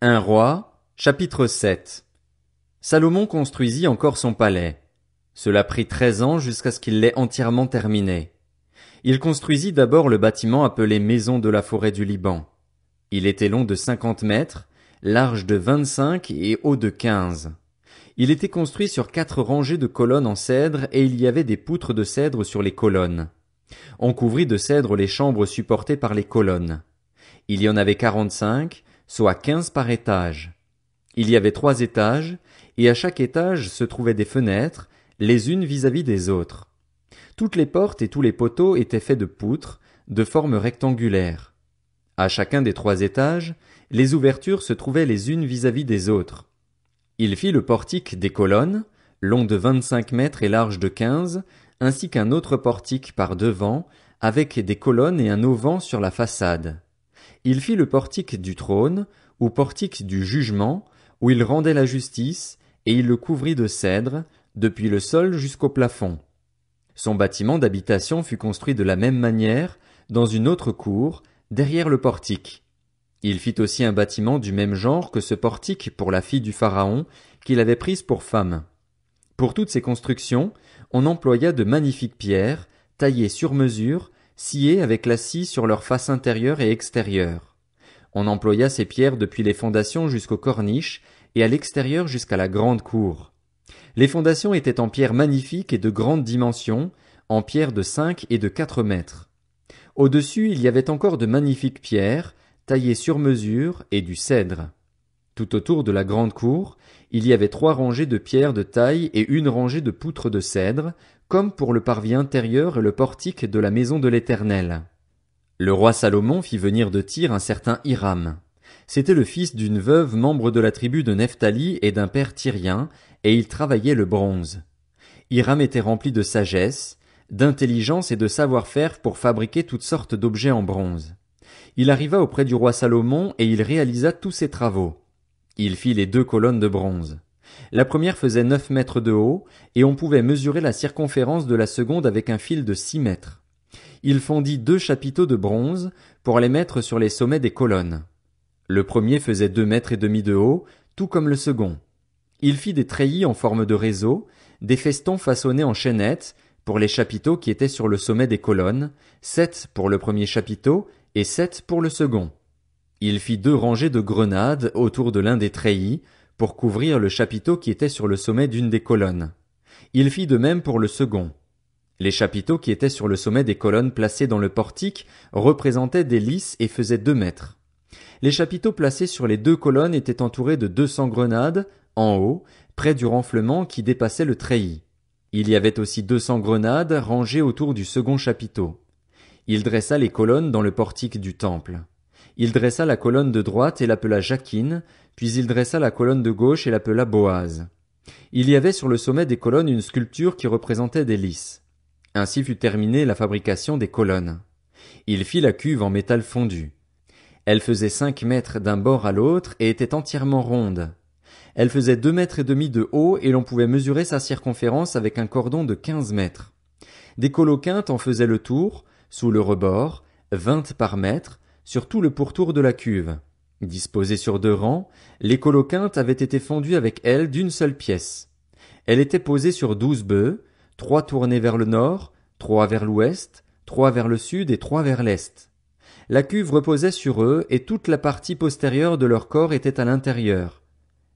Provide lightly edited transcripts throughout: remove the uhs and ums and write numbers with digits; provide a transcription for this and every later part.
Un roi, chapitre 7. Salomon construisit encore son palais. Cela prit 13 ans jusqu'à ce qu'il l'ait entièrement terminé. Il construisit d'abord le bâtiment appelé Maison de la forêt du Liban. Il était long de 50 mètres, large de 25 et haut de 15. Il était construit sur 4 rangées de colonnes en cèdre et il y avait des poutres de cèdre sur les colonnes. On couvrit de cèdre les chambres supportées par les colonnes. Il y en avait 45, soit 15 par étage. Il y avait 3 étages, et à chaque étage se trouvaient des fenêtres, les unes vis-à-vis des autres. Toutes les portes et tous les poteaux étaient faits de poutres, de forme rectangulaire. À chacun des 3 étages, les ouvertures se trouvaient les unes vis-à-vis des autres. Il fit le portique des colonnes, long de 25 mètres et large de 15, ainsi qu'un autre portique par devant, avec des colonnes et un auvent sur la façade. Il fit le portique du trône, ou portique du jugement, où il rendait la justice, et il le couvrit de cèdre, depuis le sol jusqu'au plafond. Son bâtiment d'habitation fut construit de la même manière, dans une autre cour, derrière le portique. Il fit aussi un bâtiment du même genre que ce portique pour la fille du Pharaon, qu'il avait prise pour femme. Pour toutes ces constructions, on employa de magnifiques pierres, taillées sur mesure, sciées avec la scie sur leur face intérieure et extérieure. On employa ces pierres depuis les fondations jusqu'aux corniches, et à l'extérieur jusqu'à la grande cour. Les fondations étaient en pierre magnifique et de grande dimension, en pierre de 5 et de 4 mètres. Au-dessus, il y avait encore de magnifiques pierres, taillées sur mesure, et du cèdre. Tout autour de la grande cour, il y avait 3 rangées de pierres de taille et une rangée de poutres de cèdre, comme pour le parvis intérieur et le portique de la maison de l'Éternel. Le roi Salomon fit venir de Tyr un certain Hiram. C'était le fils d'une veuve membre de la tribu de Nephtali et d'un père tyrien, et il travaillait le bronze. Hiram était rempli de sagesse, d'intelligence et de savoir-faire pour fabriquer toutes sortes d'objets en bronze. Il arriva auprès du roi Salomon et il réalisa tous ses travaux. Il fit les 2 colonnes de bronze. La première faisait 9 mètres de haut, et on pouvait mesurer la circonférence de la seconde avec un fil de 6 mètres. Il fondit 2 chapiteaux de bronze pour les mettre sur les sommets des colonnes. Le premier faisait 2 mètres et demi de haut, tout comme le second. Il fit des treillis en forme de réseau, des festons façonnés en chaînettes, pour les chapiteaux qui étaient sur le sommet des colonnes, 7 pour le premier chapiteau et 7 pour le second. Il fit 2 rangées de grenades autour de l'un des treillis, pour couvrir le chapiteau qui était sur le sommet d'une des colonnes. Il fit de même pour le second. Les chapiteaux qui étaient sur le sommet des colonnes placées dans le portique représentaient des lys et faisaient 2 mètres. Les chapiteaux placés sur les 2 colonnes étaient entourés de 200 grenades, en haut, près du renflement qui dépassait le treillis. Il y avait aussi 200 grenades rangées autour du second chapiteau. Il dressa les colonnes dans le portique du temple. Il dressa la colonne de droite et l'appela Jachin, puis il dressa la colonne de gauche et l'appela Boaz. Il y avait sur le sommet des colonnes une sculpture qui représentait des lys. Ainsi fut terminée la fabrication des colonnes. Il fit la cuve en métal fondu. Elle faisait 5 mètres d'un bord à l'autre et était entièrement ronde. Elle faisait 2 mètres et demi de haut et l'on pouvait mesurer sa circonférence avec un cordon de 15 mètres. Des coloquintes en faisaient le tour, sous le rebord, 20 par mètre, sur tout le pourtour de la cuve. Disposées sur 2 rangs, les coloquintes avaient été fondues avec elles d'une seule pièce. Elle était posée sur 12 bœufs, 3 tournés vers le nord, 3 vers l'ouest, 3 vers le sud et 3 vers l'est. La cuve reposait sur eux et toute la partie postérieure de leur corps était à l'intérieur.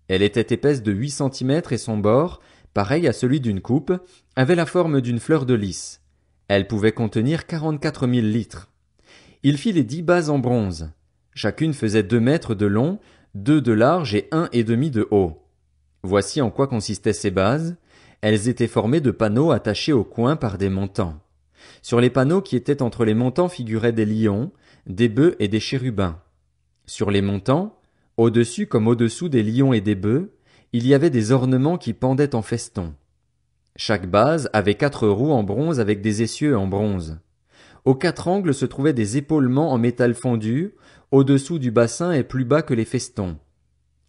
Elle était épaisse de 8 centimètres et son bord, pareil à celui d'une coupe, avait la forme d'une fleur de lys. Elle pouvait contenir 44 000 litres. Il fit les 10 bases en bronze. Chacune faisait 2 mètres de long, 2 de large et 1 et demi de haut. Voici en quoi consistaient ces bases. Elles étaient formées de panneaux attachés au coin par des montants. Sur les panneaux qui étaient entre les montants figuraient des lions, des bœufs et des chérubins. Sur les montants, au-dessus comme au-dessous des lions et des bœufs, il y avait des ornements qui pendaient en festons. Chaque base avait 4 roues en bronze avec des essieux en bronze. Aux 4 angles se trouvaient des épaulements en métal fondu, au-dessous du bassin et plus bas que les festons.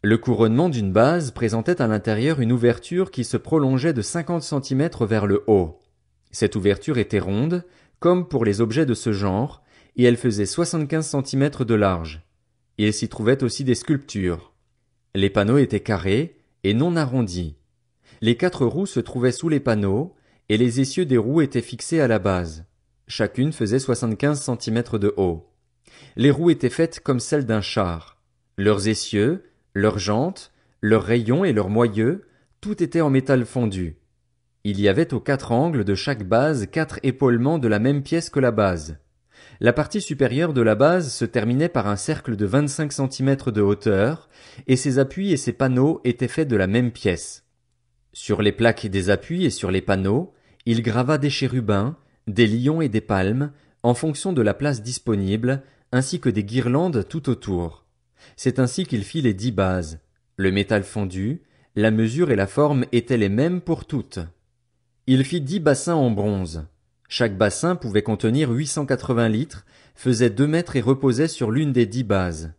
Le couronnement d'une base présentait à l'intérieur une ouverture qui se prolongeait de 50 centimètres vers le haut. Cette ouverture était ronde, comme pour les objets de ce genre, et elle faisait 75 centimètres de large. Il s'y trouvait aussi des sculptures. Les panneaux étaient carrés et non arrondis. Les 4 roues se trouvaient sous les panneaux, et les essieux des roues étaient fixés à la base. Chacune faisait 75 centimètres de haut. Les roues étaient faites comme celles d'un char. Leurs essieux, leurs jantes, leurs rayons et leurs moyeux, tout était en métal fondu. Il y avait aux 4 angles de chaque base 4 épaulements de la même pièce que la base. La partie supérieure de la base se terminait par un cercle de 25 centimètres de hauteur, et ses appuis et ses panneaux étaient faits de la même pièce. Sur les plaques des appuis et sur les panneaux, il grava des chérubins, des lions et des palmes, en fonction de la place disponible, ainsi que des guirlandes tout autour. C'est ainsi qu'il fit les 10 bases. Le métal fondu, la mesure et la forme étaient les mêmes pour toutes. Il fit 10 bassins en bronze. Chaque bassin pouvait contenir 880 litres, faisait 2 mètres et reposait sur l'une des 10 bases.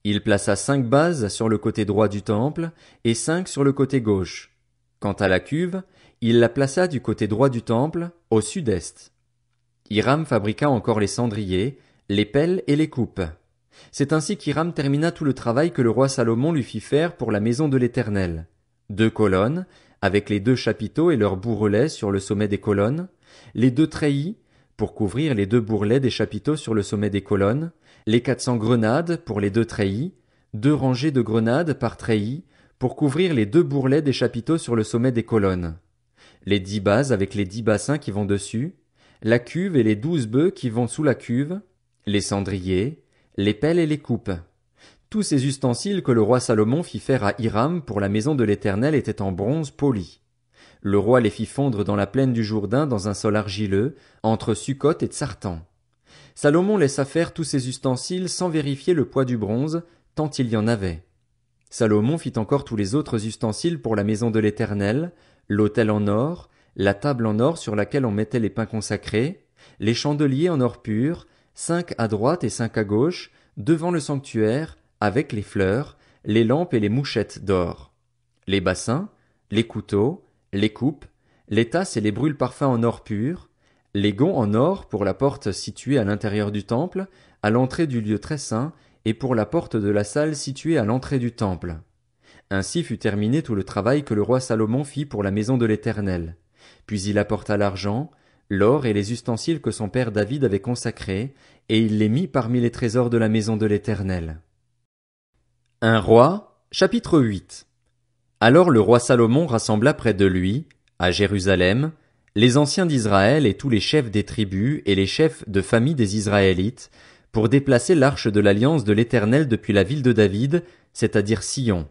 Il plaça 5 bases sur le côté droit du temple et 5 sur le côté gauche. Quant à la cuve, il la plaça du côté droit du temple, au sud-est. Hiram fabriqua encore les cendriers, les pelles et les coupes. C'est ainsi qu'Hiram termina tout le travail que le roi Salomon lui fit faire pour la maison de l'Éternel. 2 colonnes, avec les 2 chapiteaux et leurs bourrelets sur le sommet des colonnes, les 2 treillis, pour couvrir les 2 bourrelets des chapiteaux sur le sommet des colonnes, les 400 grenades pour les 2 treillis, 2 rangées de grenades par treillis, pour couvrir les 2 bourrelets des chapiteaux sur le sommet des colonnes, les 10 bases avec les 10 bassins qui vont dessus, la cuve et les 12 bœufs qui vont sous la cuve, les cendriers, les pelles et les coupes. Tous ces ustensiles que le roi Salomon fit faire à Hiram pour la maison de l'Éternel étaient en bronze poli. Le roi les fit fondre dans la plaine du Jourdain dans un sol argileux, entre Sukkot et Tsartan. Salomon laissa faire tous ces ustensiles sans vérifier le poids du bronze, tant il y en avait. Salomon fit encore tous les autres ustensiles pour la maison de l'Éternel, l'autel en or, la table en or sur laquelle on mettait les pains consacrés, les chandeliers en or pur, 5 à droite et 5 à gauche, devant le sanctuaire, avec les fleurs, les lampes et les mouchettes d'or, les bassins, les couteaux, les coupes, les tasses et les brûle-parfums en or pur, les gonds en or pour la porte située à l'intérieur du temple, à l'entrée du lieu très saint, et pour la porte de la salle située à l'entrée du temple. Ainsi fut terminé tout le travail que le roi Salomon fit pour la maison de l'Éternel. Puis il apporta l'argent, l'or et les ustensiles que son père David avait consacrés, et il les mit parmi les trésors de la maison de l'Éternel. Un roi, chapitre 8. Alors le roi Salomon rassembla près de lui, à Jérusalem, les anciens d'Israël et tous les chefs des tribus et les chefs de famille des Israélites, pour déplacer l'arche de l'alliance de l'Éternel depuis la ville de David, c'est-à-dire Sion.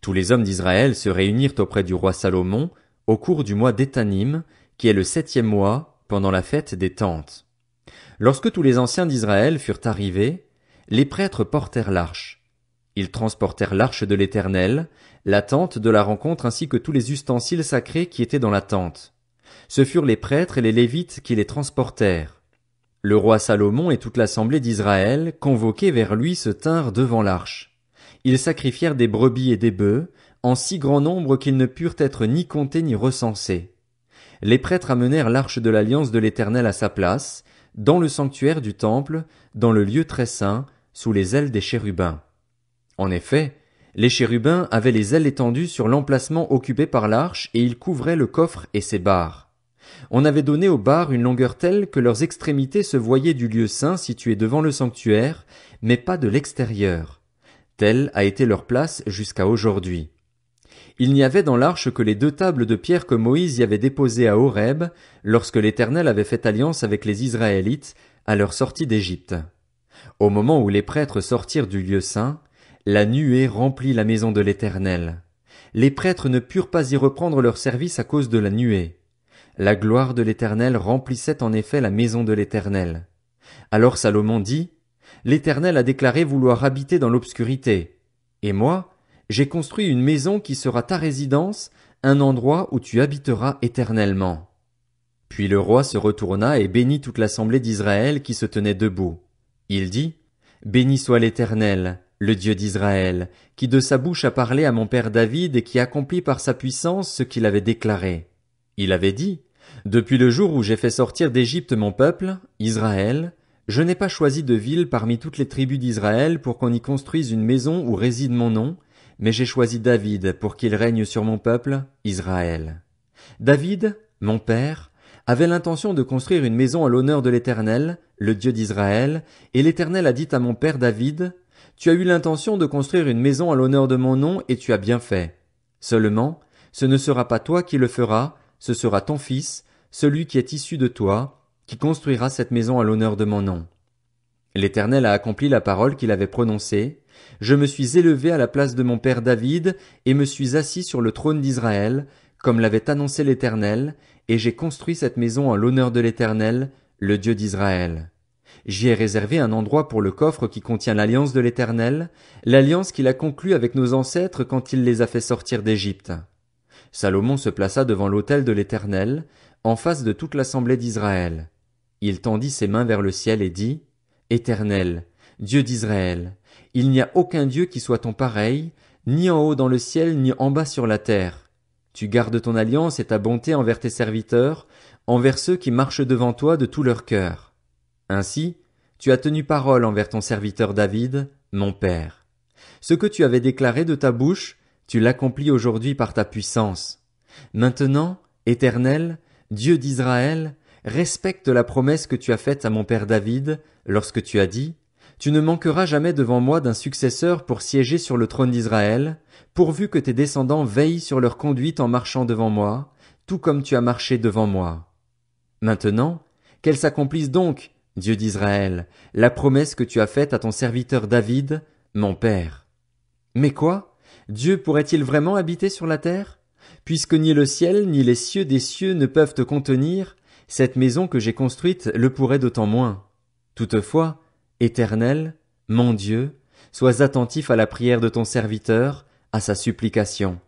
Tous les hommes d'Israël se réunirent auprès du roi Salomon, au cours du mois d'Étanim, qui est le 7e mois, pendant la fête des tentes. Lorsque tous les anciens d'Israël furent arrivés, les prêtres portèrent l'arche. Ils transportèrent l'arche de l'Éternel, la tente de la rencontre ainsi que tous les ustensiles sacrés qui étaient dans la tente. Ce furent les prêtres et les Lévites qui les transportèrent. Le roi Salomon et toute l'assemblée d'Israël, convoqués vers lui, se tinrent devant l'arche. Ils sacrifièrent des brebis et des bœufs, en si grand nombre qu'ils ne purent être ni comptés ni recensés. Les prêtres amenèrent l'arche de l'alliance de l'Éternel à sa place, dans le sanctuaire du temple, dans le lieu très saint, sous les ailes des chérubins. En effet, les chérubins avaient les ailes étendues sur l'emplacement occupé par l'arche et ils couvraient le coffre et ses barres. On avait donné aux barres une longueur telle que leurs extrémités se voyaient du lieu saint situé devant le sanctuaire, mais pas de l'extérieur. Telle a été leur place jusqu'à aujourd'hui. Il n'y avait dans l'arche que les 2 tables de pierre que Moïse y avait déposées à Horeb, lorsque l'Éternel avait fait alliance avec les Israélites à leur sortie d'Égypte. Au moment où les prêtres sortirent du lieu saint, la nuée remplit la maison de l'Éternel. Les prêtres ne purent pas y reprendre leur service à cause de la nuée. La gloire de l'Éternel remplissait en effet la maison de l'Éternel. Alors Salomon dit, « L'Éternel a déclaré vouloir habiter dans l'obscurité. Et moi, j'ai construit une maison qui sera ta résidence, un endroit où tu habiteras éternellement. » Puis le roi se retourna et bénit toute l'assemblée d'Israël qui se tenait debout. Il dit, « Béni soit l'Éternel, le Dieu d'Israël, qui de sa bouche a parlé à mon père David et qui accomplit par sa puissance ce qu'il avait déclaré. Il avait dit, « Depuis le jour où j'ai fait sortir d'Égypte mon peuple, Israël, je n'ai pas choisi de ville parmi toutes les tribus d'Israël pour qu'on y construise une maison où réside mon nom, mais j'ai choisi David pour qu'il règne sur mon peuple, Israël. David, mon père, avait l'intention de construire une maison à l'honneur de l'Éternel, le Dieu d'Israël, et l'Éternel a dit à mon père David, « Tu as eu l'intention de construire une maison à l'honneur de mon nom, et tu as bien fait. Seulement, ce ne sera pas toi qui le feras, ce sera ton fils, celui qui est issu de toi, qui construira cette maison à l'honneur de mon nom. » L'Éternel a accompli la parole qu'il avait prononcée. Je me suis élevé à la place de mon père David, et me suis assis sur le trône d'Israël, comme l'avait annoncé l'Éternel, et j'ai construit cette maison à l'honneur de l'Éternel, le Dieu d'Israël. J'y ai réservé un endroit pour le coffre qui contient l'alliance de l'Éternel, l'alliance qu'il a conclue avec nos ancêtres quand il les a fait sortir d'Égypte. Salomon se plaça devant l'autel de l'Éternel, en face de toute l'assemblée d'Israël. Il tendit ses mains vers le ciel et dit, « Éternel, Dieu d'Israël, il n'y a aucun Dieu qui soit ton pareil, ni en haut dans le ciel, ni en bas sur la terre. Tu gardes ton alliance et ta bonté envers tes serviteurs, envers ceux qui marchent devant toi de tout leur cœur. Ainsi, tu as tenu parole envers ton serviteur David, mon père. Ce que tu avais déclaré de ta bouche, tu l'accomplis aujourd'hui par ta puissance. Maintenant, Éternel, Dieu d'Israël, respecte la promesse que tu as faite à mon père David, lorsque tu as dit, « Tu ne manqueras jamais devant moi d'un successeur pour siéger sur le trône d'Israël, pourvu que tes descendants veillent sur leur conduite en marchant devant moi, tout comme tu as marché devant moi. » Maintenant, qu'elle s'accomplisse donc, Dieu d'Israël, la promesse que tu as faite à ton serviteur David, mon père. Mais quoi? Dieu pourrait-il vraiment habiter sur la terre? Puisque ni le ciel ni les cieux des cieux ne peuvent te contenir, cette maison que j'ai construite le pourrait d'autant moins. Toutefois, Éternel, mon Dieu, sois attentif à la prière de ton serviteur, à sa supplication.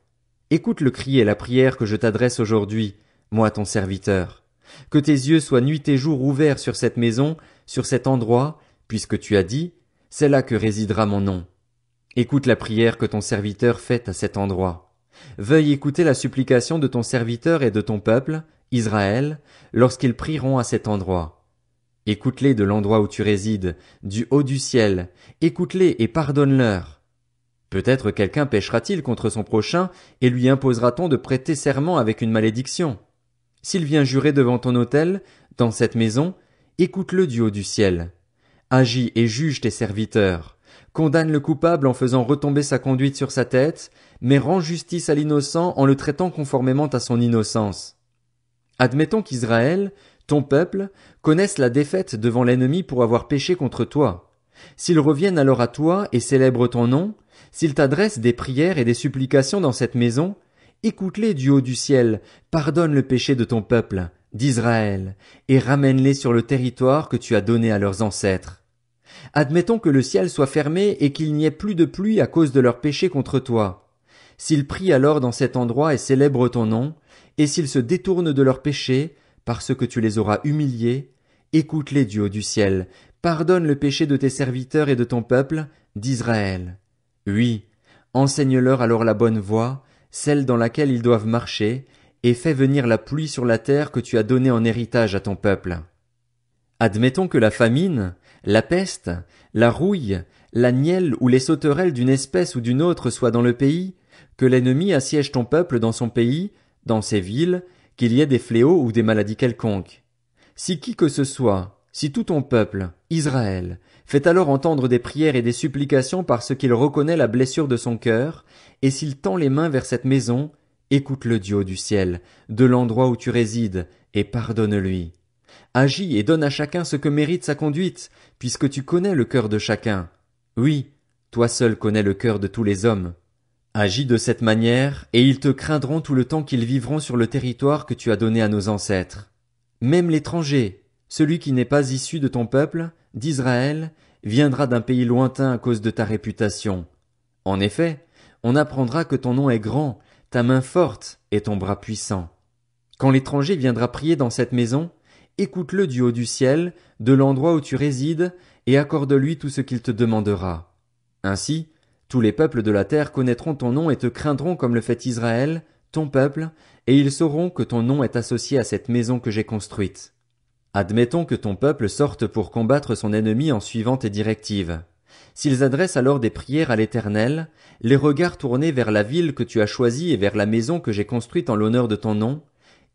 Écoute le cri et la prière que je t'adresse aujourd'hui, moi ton serviteur. Que tes yeux soient nuit et jour ouverts sur cette maison, sur cet endroit, puisque tu as dit, c'est là que résidera mon nom. Écoute la prière que ton serviteur fait à cet endroit. Veuille écouter la supplication de ton serviteur et de ton peuple, Israël, lorsqu'ils prieront à cet endroit. Écoute-les de l'endroit où tu résides, du haut du ciel, écoute-les et pardonne-leur. Peut-être quelqu'un péchera-t-il contre son prochain et lui imposera-t-on de prêter serment avec une malédiction. S'il vient jurer devant ton autel, dans cette maison, écoute-le du haut du ciel. Agis et juge tes serviteurs. Condamne le coupable en faisant retomber sa conduite sur sa tête, mais rends justice à l'innocent en le traitant conformément à son innocence. Admettons qu'Israël, ton peuple, connaisse la défaite devant l'ennemi pour avoir péché contre toi. S'ils reviennent alors à toi et célèbrent ton nom, s'ils t'adressent des prières et des supplications dans cette maison, écoute-les du haut du ciel, pardonne le péché de ton peuple, d'Israël, et ramène-les sur le territoire que tu as donné à leurs ancêtres. Admettons que le ciel soit fermé et qu'il n'y ait plus de pluie à cause de leurs péchés contre toi. S'ils prient alors dans cet endroit et célèbrent ton nom, et s'ils se détournent de leurs péchés, parce que tu les auras humiliés, écoute-les du haut du ciel, pardonne le péché de tes serviteurs et de ton peuple, d'Israël. Oui, enseigne-leur alors la bonne voie, celle dans laquelle ils doivent marcher, et fais venir la pluie sur la terre que tu as donnée en héritage à ton peuple. Admettons que la famine, la peste, la rouille, la nielle ou les sauterelles d'une espèce ou d'une autre soient dans le pays, que l'ennemi assiège ton peuple dans son pays, dans ses villes, qu'il y ait des fléaux ou des maladies quelconques. Si qui que ce soit, si tout ton peuple, Israël, fait alors entendre des prières et des supplications parce qu'il reconnaît la blessure de son cœur, et s'il tend les mains vers cette maison, écoute-le du haut du ciel, de l'endroit où tu résides, et pardonne-lui. Agis et donne à chacun ce que mérite sa conduite, puisque tu connais le cœur de chacun. Oui, toi seul connais le cœur de tous les hommes. Agis de cette manière, et ils te craindront tout le temps qu'ils vivront sur le territoire que tu as donné à nos ancêtres. Même l'étranger, celui qui n'est pas issu de ton peuple, d'Israël, viendra d'un pays lointain à cause de ta réputation. En effet, on apprendra que ton nom est grand, ta main forte et ton bras puissant. Quand l'étranger viendra prier dans cette maison, écoute-le du haut du ciel, de l'endroit où tu résides, et accorde-lui tout ce qu'il te demandera. Ainsi, tous les peuples de la terre connaîtront ton nom et te craindront comme le fait Israël, ton peuple, et ils sauront que ton nom est associé à cette maison que j'ai construite. Admettons que ton peuple sorte pour combattre son ennemi en suivant tes directives. s'ils adressent alors des prières à l'Éternel, les regards tournés vers la ville que tu as choisie et vers la maison que j'ai construite en l'honneur de ton nom,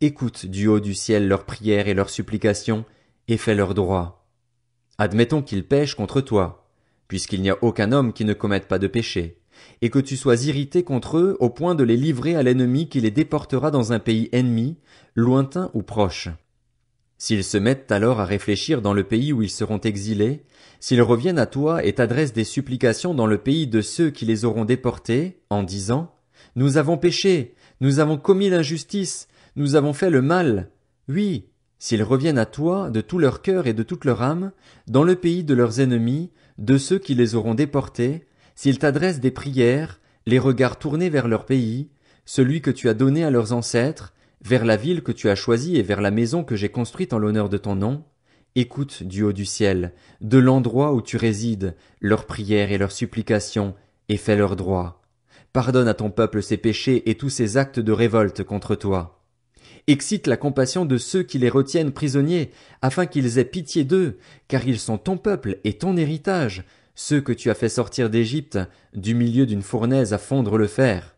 écoute du haut du ciel leurs prières et leurs supplications, et fais leur droit. Admettons qu'ils pêchent contre toi, puisqu'il n'y a aucun homme qui ne commette pas de péché, et que tu sois irrité contre eux au point de les livrer à l'ennemi qui les déportera dans un pays ennemi, lointain ou proche. S'ils se mettent alors à réfléchir dans le pays où ils seront exilés, s'ils reviennent à toi et t'adressent des supplications dans le pays de ceux qui les auront déportés, en disant « Nous avons péché, nous avons commis l'injustice, nous avons fait le mal », oui, s'ils reviennent à toi de tout leur cœur et de toute leur âme, dans le pays de leurs ennemis, de ceux qui les auront déportés, s'ils t'adressent des prières, les regards tournés vers leur pays, celui que tu as donné à leurs ancêtres, vers la ville que tu as choisie et vers la maison que j'ai construite en l'honneur de ton nom, écoute du haut du ciel, de l'endroit où tu résides, leurs prières et leurs supplications, et fais leur droit. Pardonne à ton peuple ses péchés et tous ses actes de révolte contre toi. Excite la compassion de ceux qui les retiennent prisonniers, afin qu'ils aient pitié d'eux, car ils sont ton peuple et ton héritage, ceux que tu as fait sortir d'Égypte, du milieu d'une fournaise à fondre le fer.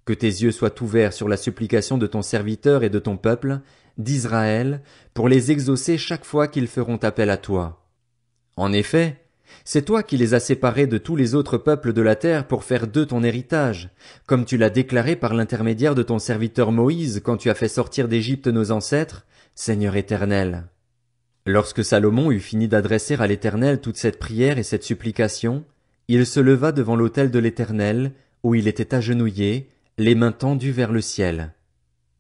Que tes yeux soient ouverts sur la supplication de ton serviteur et de ton peuple, d'Israël, pour les exaucer chaque fois qu'ils feront appel à toi. En effet, c'est toi qui les as séparés de tous les autres peuples de la terre pour faire d'eux ton héritage, comme tu l'as déclaré par l'intermédiaire de ton serviteur Moïse quand tu as fait sortir d'Égypte nos ancêtres, Seigneur éternel. Lorsque Salomon eut fini d'adresser à l'Éternel toute cette prière et cette supplication, il se leva devant l'autel de l'Éternel, où il était agenouillé, les mains tendues vers le ciel.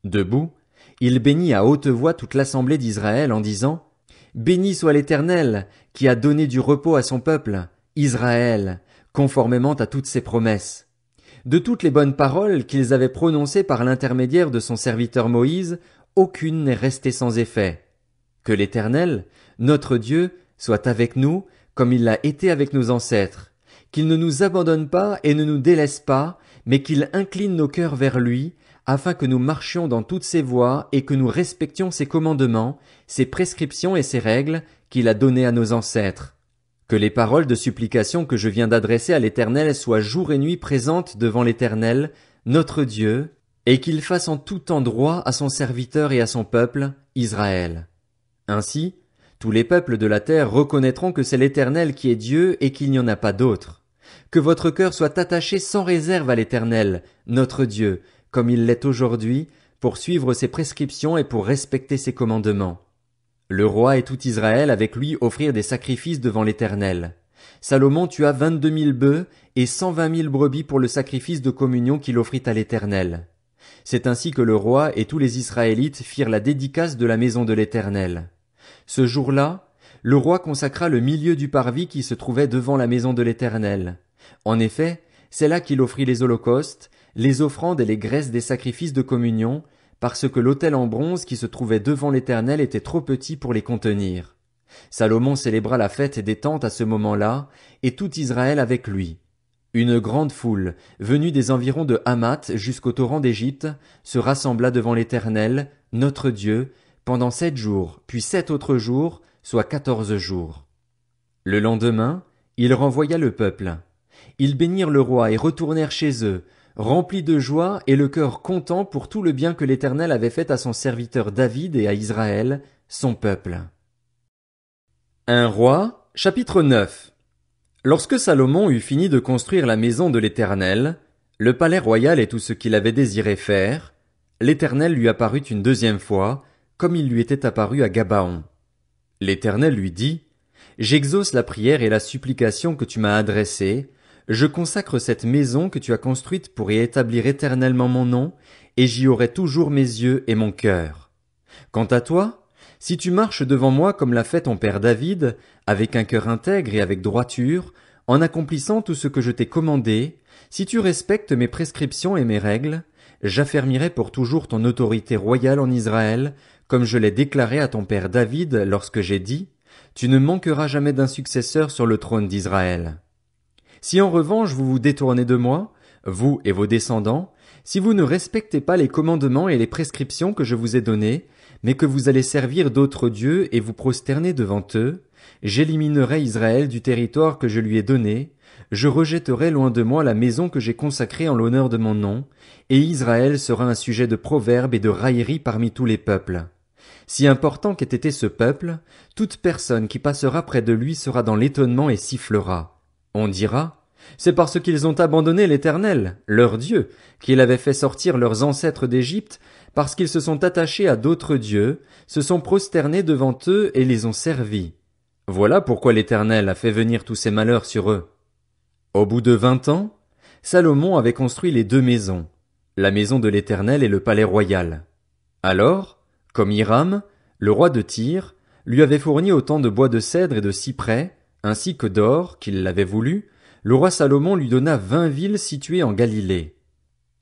Debout, il bénit à haute voix toute l'assemblée d'Israël en disant « Béni soit l'Éternel, qui a donné du repos à son peuple, Israël, conformément à toutes ses promesses. De toutes les bonnes paroles qu'ils avaient prononcées par l'intermédiaire de son serviteur Moïse, aucune n'est restée sans effet. Que l'Éternel, notre Dieu, soit avec nous, comme il l'a été avec nos ancêtres, qu'il ne nous abandonne pas et ne nous délaisse pas, mais qu'il incline nos cœurs vers lui, afin que nous marchions dans toutes ses voies et que nous respections ses commandements, ses prescriptions et ses règles qu'il a données à nos ancêtres. Que les paroles de supplication que je viens d'adresser à l'Éternel soient jour et nuit présentes devant l'Éternel, notre Dieu, et qu'il fasse en tout temps droit à son serviteur et à son peuple, Israël. Ainsi, tous les peuples de la terre reconnaîtront que c'est l'Éternel qui est Dieu et qu'il n'y en a pas d'autre. Que votre cœur soit attaché sans réserve à l'Éternel, notre Dieu, comme il l'est aujourd'hui, pour suivre ses prescriptions et pour respecter ses commandements. Le roi et tout Israël avec lui offrirent des sacrifices devant l'Éternel. Salomon tua 22 000 bœufs et 120 000 brebis pour le sacrifice de communion qu'il offrit à l'Éternel. C'est ainsi que le roi et tous les Israélites firent la dédicace de la maison de l'Éternel. Ce jour-là, le roi consacra le milieu du parvis qui se trouvait devant la maison de l'Éternel. En effet, c'est là qu'il offrit les holocaustes, les offrandes et les graisses des sacrifices de communion, parce que l'autel en bronze qui se trouvait devant l'Éternel était trop petit pour les contenir. Salomon célébra la fête des tentes à ce moment-là, et tout Israël avec lui. Une grande foule, venue des environs de Hamath jusqu'au torrent d'Égypte, se rassembla devant l'Éternel, notre Dieu, pendant 7 jours, puis 7 autres jours, soit 14 jours. Le lendemain, il renvoya le peuple. Ils bénirent le roi et retournèrent chez eux, remplis de joie et le cœur content pour tout le bien que l'Éternel avait fait à son serviteur David et à Israël, son peuple. 1 Roi, chapitre 9. Lorsque Salomon eut fini de construire la maison de l'Éternel, le palais royal et tout ce qu'il avait désiré faire, l'Éternel lui apparut une deuxième fois, comme il lui était apparu à Gabaon. L'Éternel lui dit, « J'exauce la prière et la supplication que tu m'as adressées, je consacre cette maison que tu as construite pour y établir éternellement mon nom, et j'y aurai toujours mes yeux et mon cœur. Quant à toi, si tu marches devant moi comme l'a fait ton père David, avec un cœur intègre et avec droiture, en accomplissant tout ce que je t'ai commandé, si tu respectes mes prescriptions et mes règles, j'affermirai pour toujours ton autorité royale en Israël, comme je l'ai déclaré à ton père David lorsque j'ai dit, tu ne manqueras jamais d'un successeur sur le trône d'Israël. Si en revanche vous vous détournez de moi, vous et vos descendants, si vous ne respectez pas les commandements et les prescriptions que je vous ai donnés, mais que vous allez servir d'autres dieux et vous prosterner devant eux, j'éliminerai Israël du territoire que je lui ai donné, je rejetterai loin de moi la maison que j'ai consacrée en l'honneur de mon nom, et Israël sera un sujet de proverbe et de raillerie parmi tous les peuples. Si important qu'ait été ce peuple, toute personne qui passera près de lui sera dans l'étonnement et sifflera. On dira, c'est parce qu'ils ont abandonné l'Éternel, leur Dieu, qu'il avait fait sortir leurs ancêtres d'Égypte, parce qu'ils se sont attachés à d'autres dieux, se sont prosternés devant eux et les ont servis. Voilà pourquoi l'Éternel a fait venir tous ces malheurs sur eux. Au bout de 20 ans, Salomon avait construit les 2 maisons, la maison de l'Éternel et le palais royal. Alors, comme Hiram, le roi de Tyr, lui avait fourni autant de bois de cèdre et de cyprès, ainsi que d'or, qu'il l'avait voulu, le roi Salomon lui donna 20 villes situées en Galilée.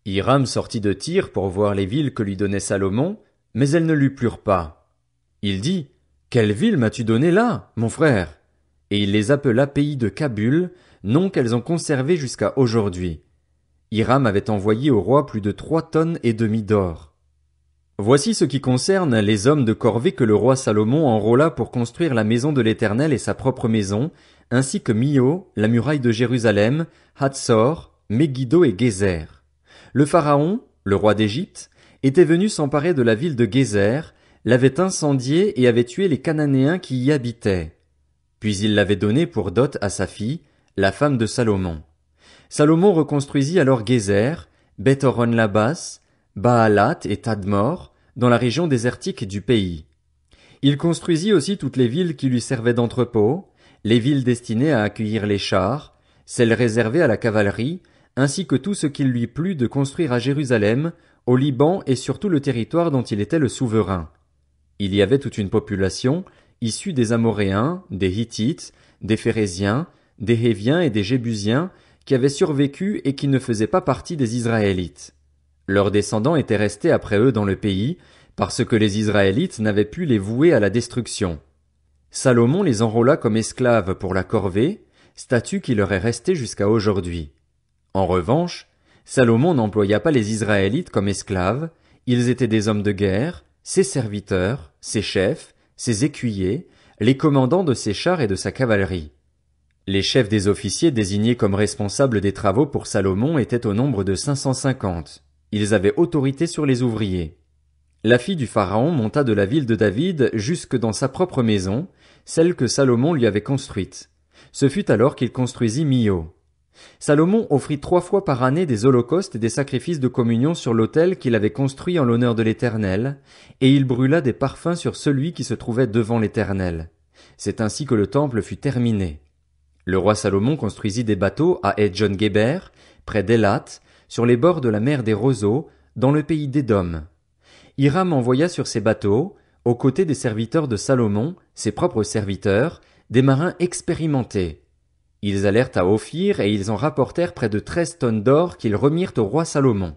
Hiram sortit de Tyr pour voir les villes que lui donnait Salomon, mais elles ne lui plurent pas. Il dit, « Quelle ville m'as-tu donnée là, mon frère ?» Et il les appela pays de Kabul, nom qu'elles ont conservé jusqu'à aujourd'hui. Hiram avait envoyé au roi plus de 3,5 tonnes d'or. Voici ce qui concerne les hommes de corvée que le roi Salomon enrôla pour construire la maison de l'Éternel et sa propre maison, ainsi que Mio, la muraille de Jérusalem, Hatzor, Megiddo et Gézer. Le pharaon, le roi d'Égypte, était venu s'emparer de la ville de Gézer, l'avait incendiée et avait tué les Cananéens qui y habitaient. Puis il l'avait donnée pour dot à sa fille, la femme de Salomon. Salomon reconstruisit alors Gézer, Beth-horon-Labas, Baalat et Tadmor, dans la région désertique du pays. Il construisit aussi toutes les villes qui lui servaient d'entrepôt, les villes destinées à accueillir les chars, celles réservées à la cavalerie, ainsi que tout ce qu'il lui plut de construire à Jérusalem, au Liban et sur tout le territoire dont il était le souverain. Il y avait toute une population, issue des Amoréens, des Hittites, des Phéréziens, des Héviens et des Jébusiens, qui avaient survécu et qui ne faisaient pas partie des Israélites. Leurs descendants étaient restés après eux dans le pays, parce que les Israélites n'avaient pu les vouer à la destruction. Salomon les enrôla comme esclaves pour la corvée, statut qui leur est resté jusqu'à aujourd'hui. En revanche, Salomon n'employa pas les Israélites comme esclaves, ils étaient des hommes de guerre, ses serviteurs, ses chefs, ses écuyers, les commandants de ses chars et de sa cavalerie. Les chefs des officiers désignés comme responsables des travaux pour Salomon étaient au nombre de 550. Ils avaient autorité sur les ouvriers. La fille du pharaon monta de la ville de David jusque dans sa propre maison, celle que Salomon lui avait construite. Ce fut alors qu'il construisit Mio. Salomon offrit 3 fois par année des holocaustes et des sacrifices de communion sur l'autel qu'il avait construit en l'honneur de l'Éternel, et il brûla des parfums sur celui qui se trouvait devant l'Éternel. C'est ainsi que le temple fut terminé. Le roi Salomon construisit des bateaux à Edjon-Guéber, près d'Élat, sur les bords de la mer des roseaux, dans le pays d'Édom. Hiram envoya sur ces bateaux, aux côtés des serviteurs de Salomon, ses propres serviteurs, des marins expérimentés. Ils allèrent à Ophir et ils en rapportèrent près de 13 tonnes d'or qu'ils remirent au roi Salomon.